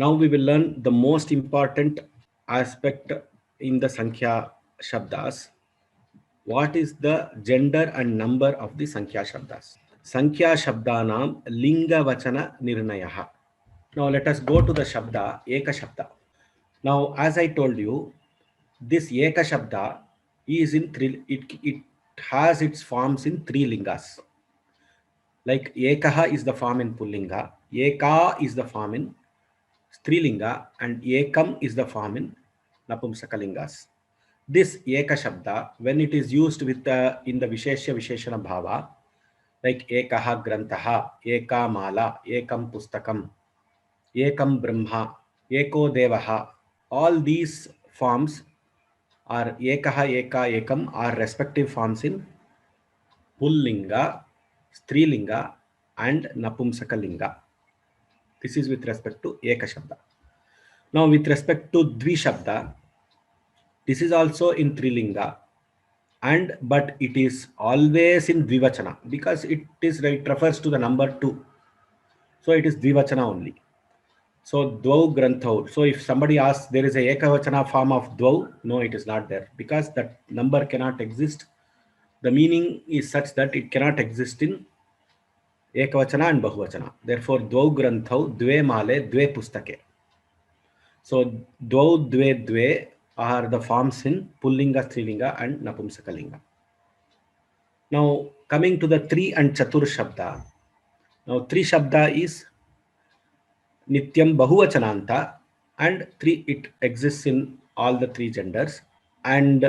Now we will learn the most important aspect in the Sankhya Shabdas. What is the gender and number of the Sankhya Shabdas? Sankhya Shabdanam Linga Vachana Nirnayaha. Now let us go to the Shabda, Eka Shabda. Now, as I told you, this Eka Shabda is in it has its forms in three lingas. Like Ekaha is the form in Pullinga, Eka is the form in Strilinga, and Ekam is the form in Napumsakalingas. This Eka Shabda, when it is used with in the Visheshya Visheshana Bhava, like Ekaha Grantaha, Eka Mala, Ekam Pustakam, Ekam Brahma, Eko Devaha, all these forms are Ekaha, Eka, Ekam are respective forms in Pullinga, Strilinga, and Napumsakalinga. This is with respect to Eka Shabda. Now, with respect to Dvi Shabda, this is also in Trilinga, but it is always in Dvivachana because it refers to the number 2. So it is Dvivachana only. So Dvau Granthaur. So if somebody asks, there is a Ekavachana form of Dvau, no, it is not there because that number cannot exist. The meaning is such that it cannot exist in Ekavachana and Bahuvachana. Therefore, Dvau Granthau, Dve Male, Dve Pustake. So Dvau, Dve, Dve are the forms in Pullinga, Strilinga and Napumsakalinga. Now, coming to the Tri and Chatur Shabda. Now, Tri Shabda is Nityam Bahuvachananta, and it exists in all the three genders. And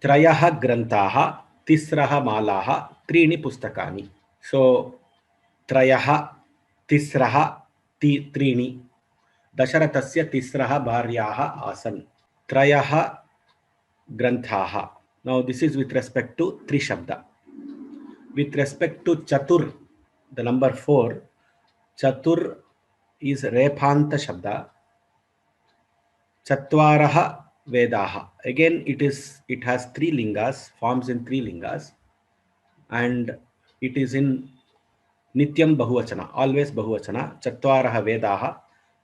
Trayaha Grantaha, Tisraha Malaha, Trini Pustakani. So, Trayaha, Tisraha, Trini. Dasharathasya Tisraha Bharyaha Asan. Trayaha Granthaha. Now, this is with respect to Tri Shabda. With respect to Chatur, the number 4, Chatur is Rephanta Shabda. Chatvaraha Vedaha. Again, it has 3 lingas, forms in 3 lingas, and it is in Nityam Bahuvachana, always Bahuvachana. Chatvaraha Vedaha,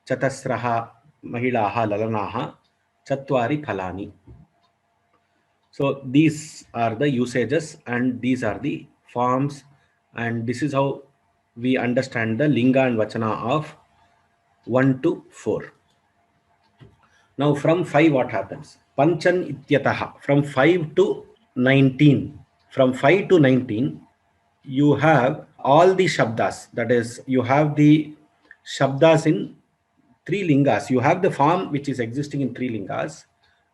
Chatasraha Mahilaha Lalanaha, Chatvari Phalani. So these are the usages and these are the forms, and this is how we understand the Linga and Vachana of 1 to 4. Now from 5 what happens? Panchan ityataha, from 5 to 19. From 5 to 19, you have all the shabdas. That is, you have the shabdas in 3 lingas. You have the form which is existing in 3 lingas,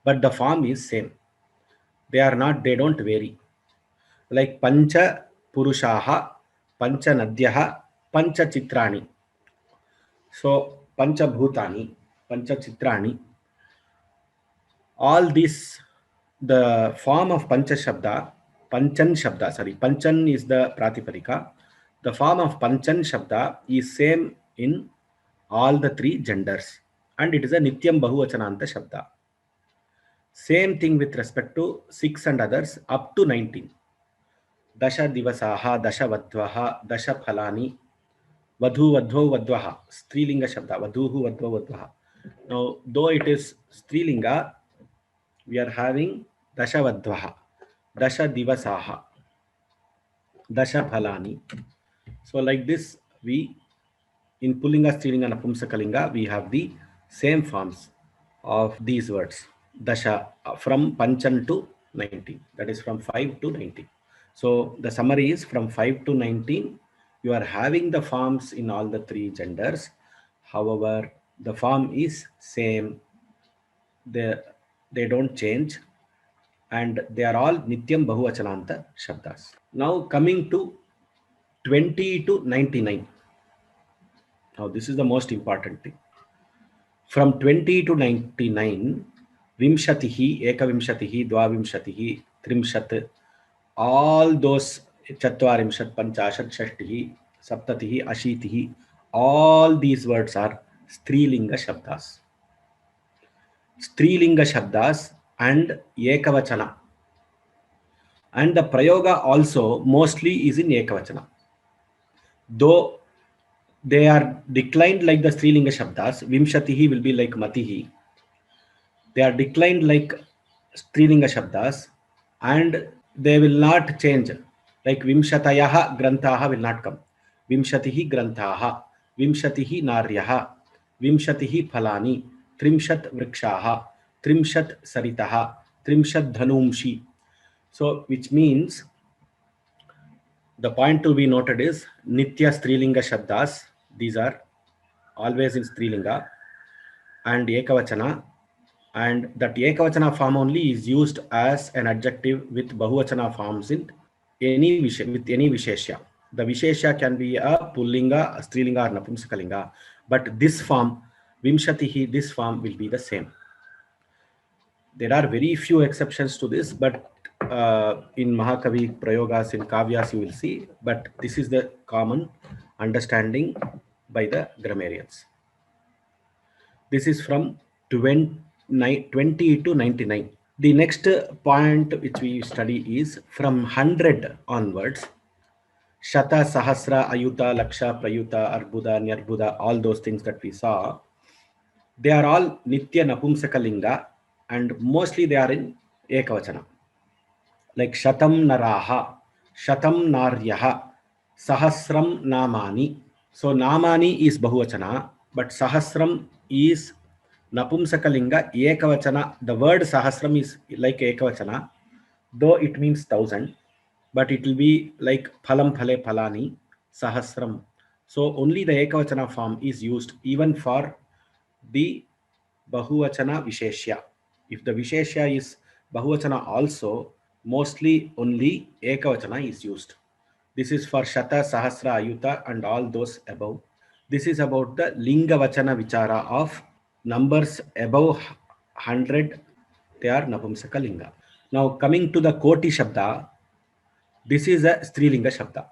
but the form is same. They don't vary. Like Pancha Purushaha, Pancha Nadyaha, Pancha Chitrani. So Pancha Bhutani, Pancha Chitrani. All this, the form of Pancha Shabda, Panchan Shabda, sorry, Panchan is the Pratipadika. The form of Panchan Shabda is same in all the 3 genders, and it is a Nityam Bahuvachananta Shabda. Same thing with respect to 6 and others up to 19. Dasha Divasaha, Dasha Vadvaha, Dasha Phalani, Vadhu Vadho Vadvaha, Strilinga Shabda, Vadhuhu Vadho Vadvaha. Now, though it is Strilinga, we are having Dasha Vadvaha, Dasha Divasaha, Dasha Phalani. So like this, we in Pullinga, Strilinga, Napumsakalinga, we have the same forms of these words. Dasha from Panchan to 19. That is from 5 to 19. So the summary is from 5 to 19, you are having the forms in all the 3 genders. However, the form is same. They don't change, and they are all Nityam Bahuvachananta Shabdas. Now coming to 20 to 99. Now this is the most important thing. From 20 to 99, Vimshatihi, Ekavimshatihi, Dvavimshatihi, Trimshat, all those Chatvarimshat, Panchashat, Shashtihi, Saptatihi, Ashitihi, all these words are Strilinga Shabdas. Strilinga Shabdas and Ekavachana. And the Prayoga also mostly is in Ekavachana. Though they are declined like the Strilinga Shabdas. Vimshatihi will be like Matihi. They are declined like Strilinga Shabdas, and they will not change. Like Vimshatayaha Grantaha will not come. Vimshatihi Grantaha, Vimshatihi Naryaha, Vimshatihi Phalani, Trimshat Vrikshaha, Trimshat Saritaha, Trimshat Dhanumshi. So, which means the point to be noted is Nitya Strilinga Shabdas. These are always in Strilinga and Ekavachana, and that Ekavachana form only is used as an adjective with Bahuvachana forms in with any Vishesha. The Vishesha can be a Pullinga, a Strilinga, or Napumsakalinga, but this form, Vimshatihi, this form will be the same. There are very few exceptions to this, but in Mahakavi Prayogas, in Kavyas, you will see, but this is the common understanding by the grammarians. This is from 20 to 99. The next point which we study is from 100 onwards. Shata, Sahasra, Ayuta, Laksha, Prayuta, Arbuda, Nyarbuda, all those things that we saw, they are all Nitya Napumsakalinga, and mostly they are in Ekavachana. Like Shatam Naraha, Shatam Naryaha, Sahasram Namani. So Namani is Bahuvachana, but Sahasram is Napumsakalinga, Ekavachana. The word Sahasram is like Ekavachana, though it means 1,000, but it will be like Phalam Phale Phalani, Sahasram. So only the Ekavachana form is used even for the Bahuvachana Visheshya. If the Visheshya is Bahuvachana also, mostly only Ekavachana is used. This is for Shata, Sahasra, Ayuta and all those above. This is about the Linga Vachana Vichara of numbers above 100, they are Napumsaka Linga. Now coming to the Koti Shabda, this is a Strilinga Shabda.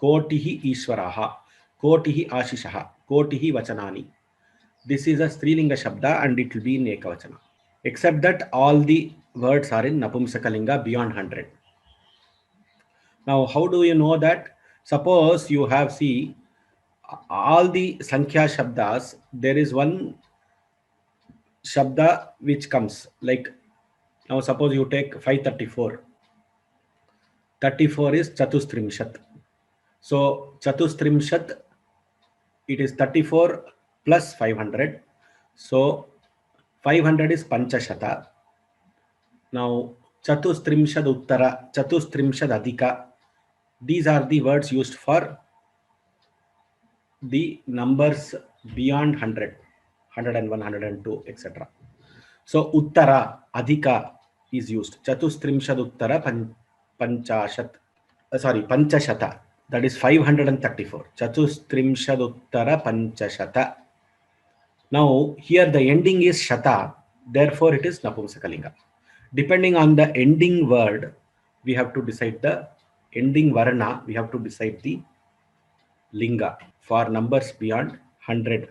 Kotihi Ishwaraha, Kotihi Ashishaha, Kotihi Vachanani. This is a Strilinga Shabda and it will be in Ekavachana. Except that all the words are in Napumsakalinga beyond 100. Now, how do you know that? Suppose you have, see, all the Sankhya Shabdas, there is one Shabda which comes, like, now suppose you take 534. 34 is Chatustrimshat. So, Chatustrimshat, it is 34 plus 500. So, 500 is Panchashata. Now, Chatustrimshad Uttara, Chatustrimshad Adhika, these are the words used for the numbers beyond 100, 101, 102, etc. So, Uttara, Adhika is used. Chatustrimshad Uttara Panchashat, Panchashata, that is 534. Chatustrimshad Uttara Panchashata. Now, here the ending is Shata, therefore it is Napumsakalinga. Depending on the ending word, we have to decide the ending Varna, we have to decide the Linga for numbers beyond 100.